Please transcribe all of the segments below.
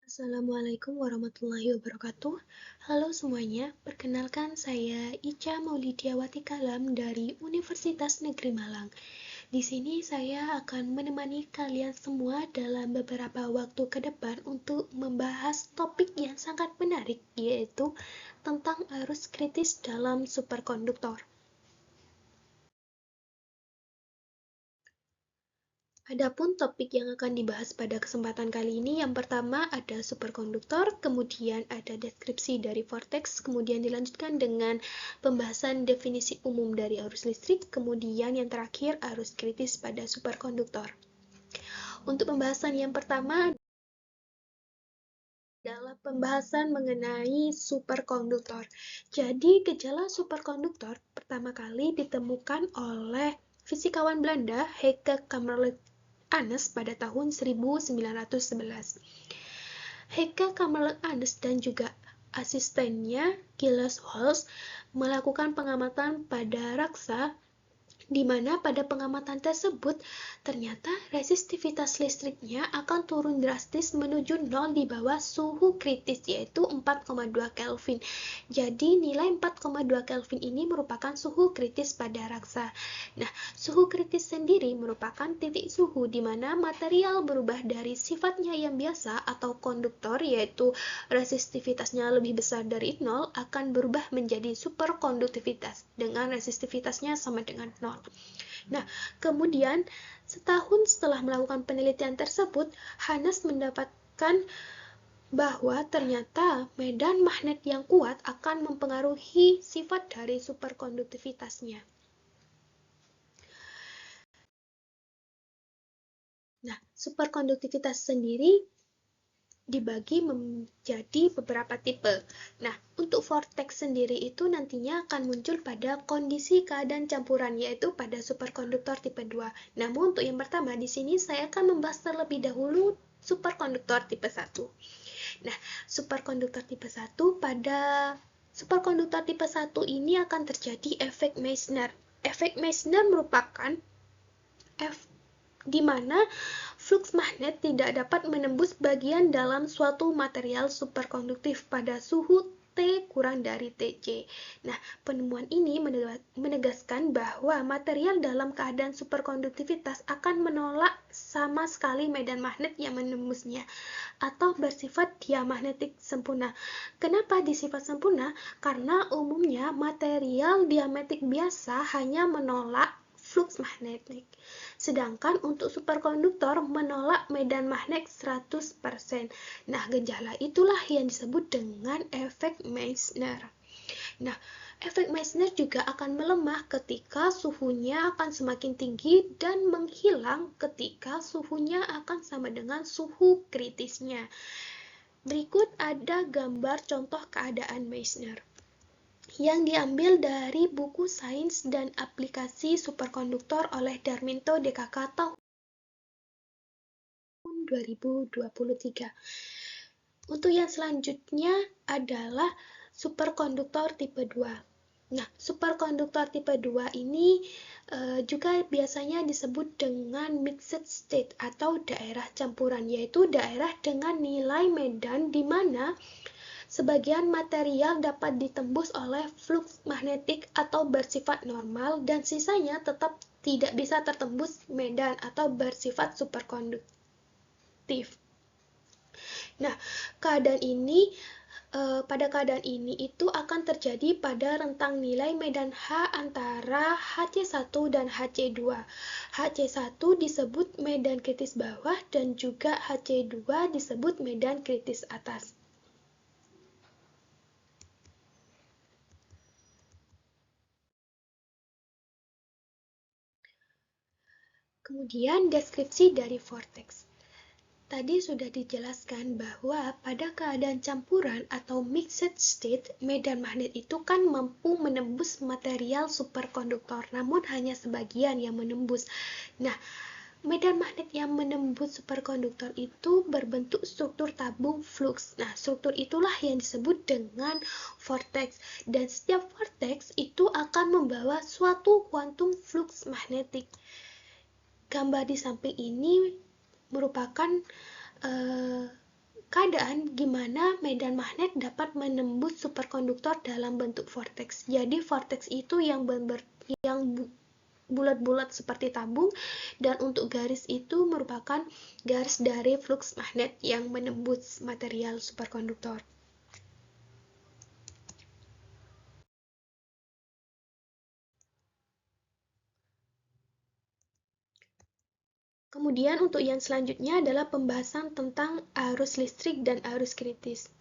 Assalamualaikum warahmatullahi wabarakatuh. Halo semuanya, perkenalkan saya Ica Maulidiawati Kalam dari Universitas Negeri Malang. Di sini saya akan menemani kalian semua dalam beberapa waktu ke depan untuk membahas topik yang sangat menarik, yaitu tentang arus kritis dalam superkonduktor. Adapun topik yang akan dibahas pada kesempatan kali ini, yang pertama ada superkonduktor, kemudian ada deskripsi dari vortex, kemudian dilanjutkan dengan pembahasan definisi umum dari arus listrik, kemudian yang terakhir arus kritis pada superkonduktor. Untuk pembahasan yang pertama adalah pembahasan mengenai superkonduktor. Jadi, gejala superkonduktor pertama kali ditemukan oleh fisikawan Belanda Heike Kamerlingh-Onnes pada tahun 1911. Heike Kamerlingh-Onnes dan juga asistennya Giles Holst melakukan pengamatan pada raksa, di mana pada pengamatan tersebut ternyata resistivitas listriknya akan turun drastis menuju 0 di bawah suhu kritis, yaitu 4,2 Kelvin. Jadi nilai 4,2 Kelvin ini merupakan suhu kritis pada raksa. Nah, suhu kritis sendiri merupakan titik suhu di mana material berubah dari sifatnya yang biasa atau konduktor, yaitu resistivitasnya lebih besar dari 0, akan berubah menjadi superkonduktivitas dengan resistivitasnya sama dengan 0. Nah, kemudian setahun setelah melakukan penelitian tersebut, Hannes mendapatkan bahwa ternyata medan magnet yang kuat akan mempengaruhi sifat dari superkonduktivitasnya. Nah, superkonduktivitas sendiri dibagi menjadi beberapa tipe. Nah, untuk vortex sendiri itu nantinya akan muncul pada kondisi keadaan campuran, yaitu pada superkonduktor tipe 2. Namun untuk yang pertama di sini saya akan membahas terlebih dahulu superkonduktor tipe 1. Nah, superkonduktor tipe 1 pada superkonduktor tipe 1 ini akan terjadi efek Meissner. Efek Meissner merupakan di mana flux magnet tidak dapat menembus bagian dalam suatu material superkonduktif pada suhu T kurang dari Tc. Nah, penemuan ini menegaskan bahwa material dalam keadaan superkonduktivitas akan menolak sama sekali medan magnet yang menembusnya atau bersifat diamagnetik sempurna. Kenapa disifat sempurna? Karena umumnya material diamagnetik biasa hanya menolak flux magnetik. Sedangkan untuk superkonduktor menolak medan magnet 100%. Nah, gejala itulah yang disebut dengan efek Meissner. Nah, efek Meissner juga akan melemah ketika suhunya akan semakin tinggi dan menghilang ketika suhunya akan sama dengan suhu kritisnya. Berikut ada gambar contoh keadaan Meissner yang diambil dari buku Sains dan Aplikasi Superkonduktor oleh Darminto DKK tahun 2023. Untuk yang selanjutnya adalah superkonduktor tipe 2. Nah, superkonduktor tipe 2 ini juga biasanya disebut dengan mixed state atau daerah campuran, yaitu daerah dengan nilai medan di mana sebagian material dapat ditembus oleh flux magnetik atau bersifat normal dan sisanya tetap tidak bisa tertembus medan atau bersifat superkonduktif. Nah, pada keadaan ini itu akan terjadi pada rentang nilai medan H antara Hc1 dan Hc2. Hc1 disebut medan kritis bawah dan juga Hc2 disebut medan kritis atas. Kemudian deskripsi dari vortex. Tadi sudah dijelaskan bahwa pada keadaan campuran atau mixed state, medan magnet itu kan mampu menembus material superkonduktor, namun hanya sebagian yang menembus. Nah, medan magnet yang menembus superkonduktor itu berbentuk struktur tabung flux. Nah, struktur itulah yang disebut dengan vortex. Dan setiap vortex itu akan membawa suatu kuantum flux magnetik. Gambar di samping ini merupakan keadaan gimana medan magnet dapat menembus superkonduktor dalam bentuk vortex. Jadi vortex itu yang bulat-bulat seperti tabung, dan untuk garis itu merupakan garis dari flux magnet yang menembus material superkonduktor. Kemudian untuk yang selanjutnya adalah pembahasan tentang arus listrik dan arus kritis.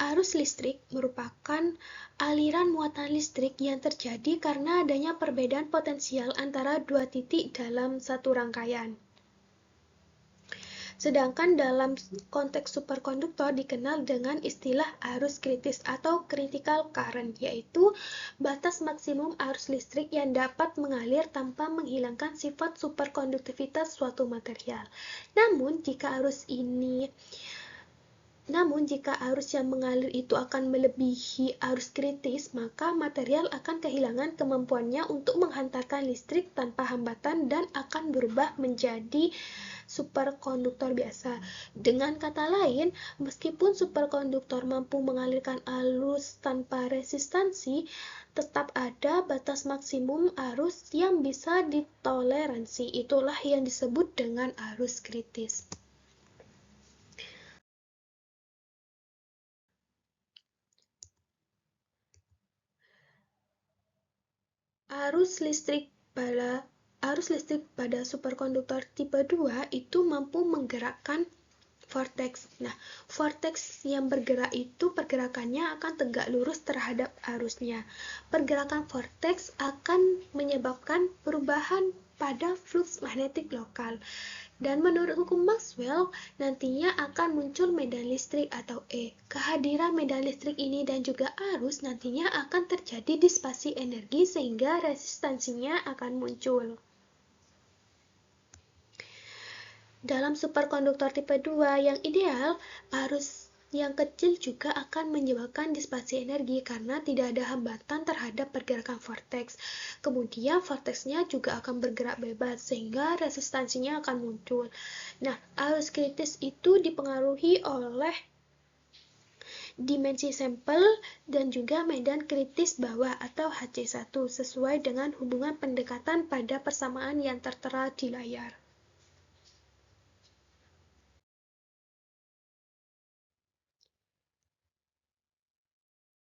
Arus listrik merupakan aliran muatan listrik yang terjadi karena adanya perbedaan potensial antara dua titik dalam satu rangkaian. Sedangkan dalam konteks superkonduktor dikenal dengan istilah arus kritis atau critical current, yaitu batas maksimum arus listrik yang dapat mengalir tanpa menghilangkan sifat superkonduktivitas suatu material. Namun jika arus yang mengalir itu akan melebihi arus kritis, maka material akan kehilangan kemampuannya untuk menghantarkan listrik tanpa hambatan dan akan berubah menjadi superkonduktor biasa. Dengan kata lain, meskipun superkonduktor mampu mengalirkan arus tanpa resistansi, tetap ada batas maksimum arus yang bisa ditoleransi. Itulah yang disebut dengan arus kritis. Arus listrik pada superkonduktor tipe 2 itu mampu menggerakkan vortex. Nah, vortex yang bergerak itu pergerakannya akan tegak lurus terhadap arusnya. Pergerakan vortex akan menyebabkan perubahan pada flux magnetik lokal. Dan menurut hukum Maxwell, nantinya akan muncul medan listrik atau E. Kehadiran medan listrik ini dan juga arus nantinya akan terjadi disipasi energi sehingga resistansinya akan muncul. Dalam superkonduktor tipe 2 yang ideal, arus yang kecil juga akan menyebabkan disipasi energi karena tidak ada hambatan terhadap pergerakan vortex. Kemudian vortexnya juga akan bergerak bebas sehingga resistansinya akan muncul. Nah, arus kritis itu dipengaruhi oleh dimensi sampel dan juga medan kritis bawah atau HC1 sesuai dengan hubungan pendekatan pada persamaan yang tertera di layar.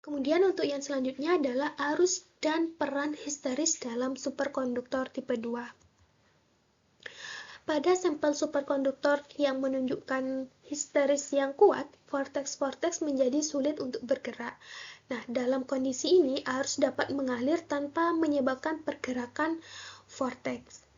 Kemudian untuk yang selanjutnya adalah arus dan peran histeris dalam superkonduktor tipe 2. Pada sampel superkonduktor yang menunjukkan histeris yang kuat, vortex-vortex menjadi sulit untuk bergerak. Nah, dalam kondisi ini, arus dapat mengalir tanpa menyebabkan pergerakan vortex.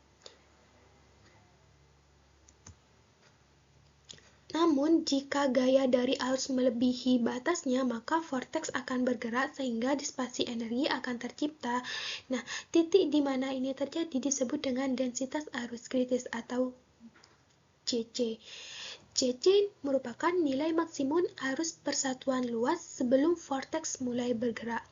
Namun, jika gaya dari arus melebihi batasnya, maka vortex akan bergerak sehingga disipasi energi akan tercipta. Nah, titik di mana ini terjadi disebut dengan densitas arus kritis atau CC. CC merupakan nilai maksimum arus persatuan luas sebelum vortex mulai bergerak.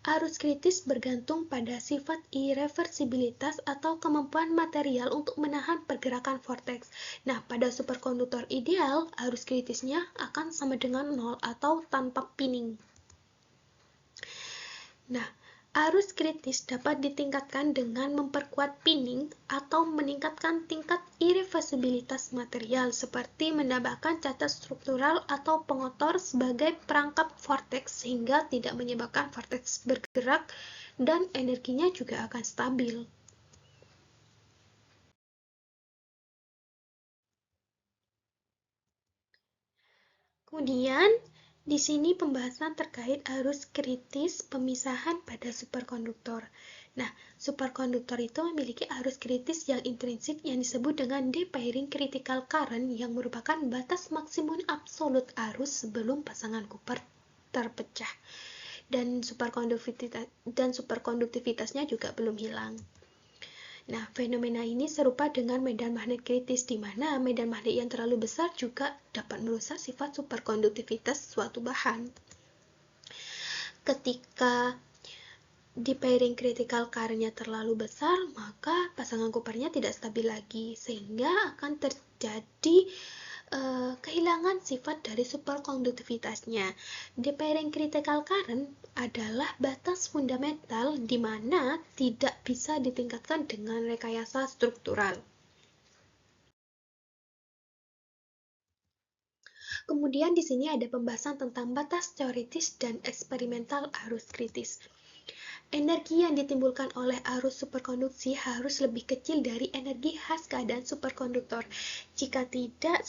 Arus kritis bergantung pada sifat irreversibilitas atau kemampuan material untuk menahan pergerakan vortex. Nah, pada superkonduktor ideal, arus kritisnya akan sama dengan 0 atau tanpa pinning. Nah, arus kritis dapat ditingkatkan dengan memperkuat pinning atau meningkatkan tingkat irreversibilitas material seperti menambahkan cacat struktural atau pengotor sebagai perangkap vortex sehingga tidak menyebabkan vortex bergerak dan energinya juga akan stabil. Kemudian, di sini pembahasan terkait arus kritis pemisahan pada superkonduktor. Nah, superkonduktor itu memiliki arus kritis yang intrinsik yang disebut dengan D-pairing critical current yang merupakan batas maksimum absolut arus sebelum pasangan Cooper terpecah. Dan superkonduktivitasnya juga belum hilang. Nah, fenomena ini serupa dengan medan magnet kritis, di mana medan magnet yang terlalu besar juga dapat merusak sifat superkonduktivitas suatu bahan. Ketika di pairing critical current-nya terlalu besar, maka pasangan Cooper-nya tidak stabil lagi, sehingga akan terjadi kehilangan sifat dari superkonduktivitasnya. The pairing critical current adalah batas fundamental di mana tidak bisa ditingkatkan dengan rekayasa struktural. Kemudian di sini ada pembahasan tentang batas teoritis dan eksperimental arus kritis. Energi yang ditimbulkan oleh arus superkonduksi harus lebih kecil dari energi khas keadaan superkonduktor. Jika tidak,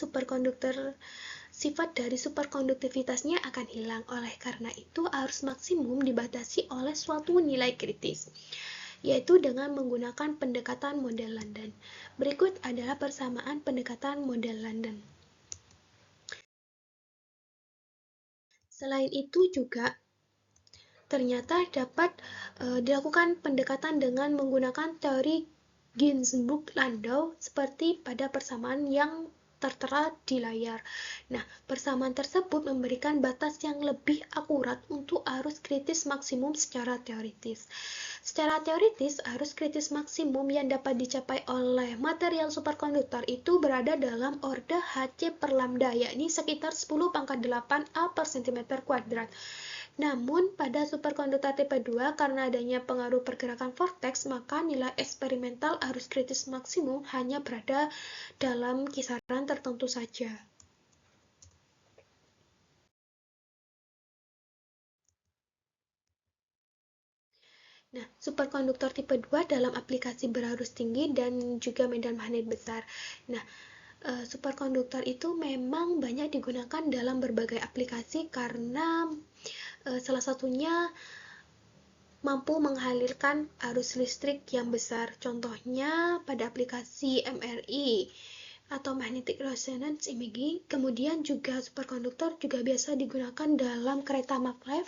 sifat dari superkonduktivitasnya akan hilang. Oleh karena itu, arus maksimum dibatasi oleh suatu nilai kritis, yaitu dengan menggunakan pendekatan model London. Berikut adalah persamaan pendekatan model London. Selain itu juga ternyata dapat dilakukan pendekatan dengan menggunakan teori Ginzburg-Landau seperti pada persamaan yang tertera di layar. Nah, persamaan tersebut memberikan batas yang lebih akurat untuk arus kritis maksimum secara teoritis. Secara teoritis, arus kritis maksimum yang dapat dicapai oleh material superkonduktor itu berada dalam orde Hc per lambda, yakni sekitar 10 pangkat 8 A per cm kuadrat. Namun, pada superkonduktor tipe 2, karena adanya pengaruh pergerakan vortex, maka nilai eksperimental arus kritis maksimum hanya berada dalam kisaran tertentu saja. Nah, superkonduktor tipe 2 dalam aplikasi berarus tinggi dan juga medan magnet besar. Nah, superkonduktor itu memang banyak digunakan dalam berbagai aplikasi karena salah satunya mampu mengalirkan arus listrik yang besar. Contohnya pada aplikasi MRI atau magnetic resonance imaging. Kemudian juga superkonduktor juga biasa digunakan dalam kereta maglev,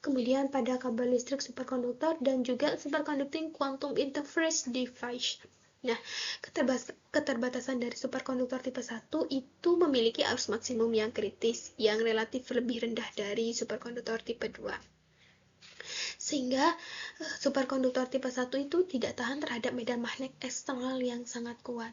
kemudian pada kabel listrik superkonduktor, dan juga superconducting quantum interface device. Nah, keterbatasan dari superkonduktor tipe 1 itu memiliki arus maksimum yang kritis, yang relatif lebih rendah dari superkonduktor tipe 2. Sehingga superkonduktor tipe 1 itu tidak tahan terhadap medan magnet eksternal yang sangat kuat.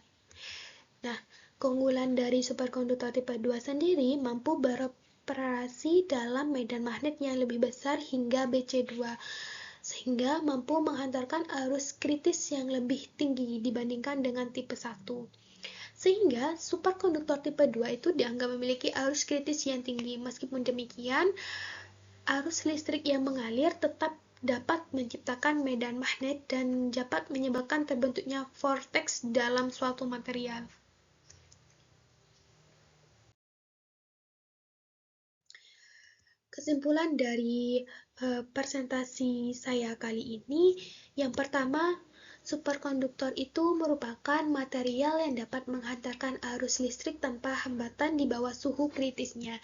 Nah, keunggulan dari superkonduktor tipe 2 sendiri mampu beroperasi dalam medan magnet yang lebih besar hingga BC2, sehingga mampu menghantarkan arus kritis yang lebih tinggi dibandingkan dengan tipe 1. Sehingga superkonduktor tipe 2 itu dianggap memiliki arus kritis yang tinggi. Meskipun demikian, arus listrik yang mengalir tetap dapat menciptakan medan magnet dan dapat menyebabkan terbentuknya vortex dalam suatu material. Kesimpulan dari presentasi saya kali ini, yang pertama, superkonduktor itu merupakan material yang dapat menghantarkan arus listrik tanpa hambatan di bawah suhu kritisnya.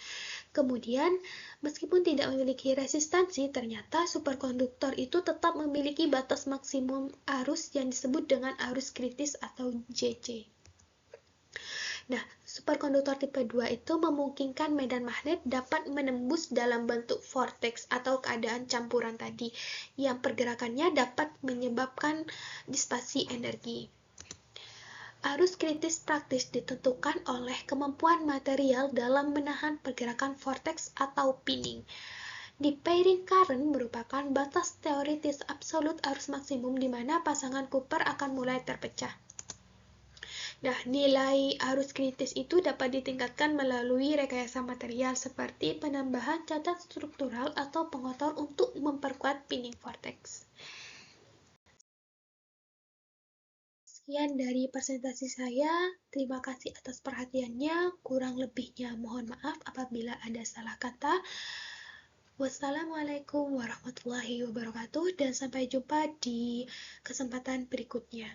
Kemudian, meskipun tidak memiliki resistansi, ternyata superkonduktor itu tetap memiliki batas maksimum arus yang disebut dengan arus kritis atau JC. Nah, superkonduktor tipe 2 itu memungkinkan medan magnet dapat menembus dalam bentuk vortex atau keadaan campuran tadi, yang pergerakannya dapat menyebabkan disipasi energi. Arus kritis praktis ditentukan oleh kemampuan material dalam menahan pergerakan vortex atau pinning. Di pairing current merupakan batas teoritis absolut arus maksimum di mana pasangan Cooper akan mulai terpecah. Nah, nilai arus kritis itu dapat ditingkatkan melalui rekayasa material seperti penambahan cacat struktural atau pengotor untuk memperkuat pinning vortex. Sekian dari presentasi saya. Terima kasih atas perhatiannya. Kurang lebihnya mohon maaf apabila ada salah kata. Wassalamualaikum warahmatullahi wabarakatuh dan sampai jumpa di kesempatan berikutnya.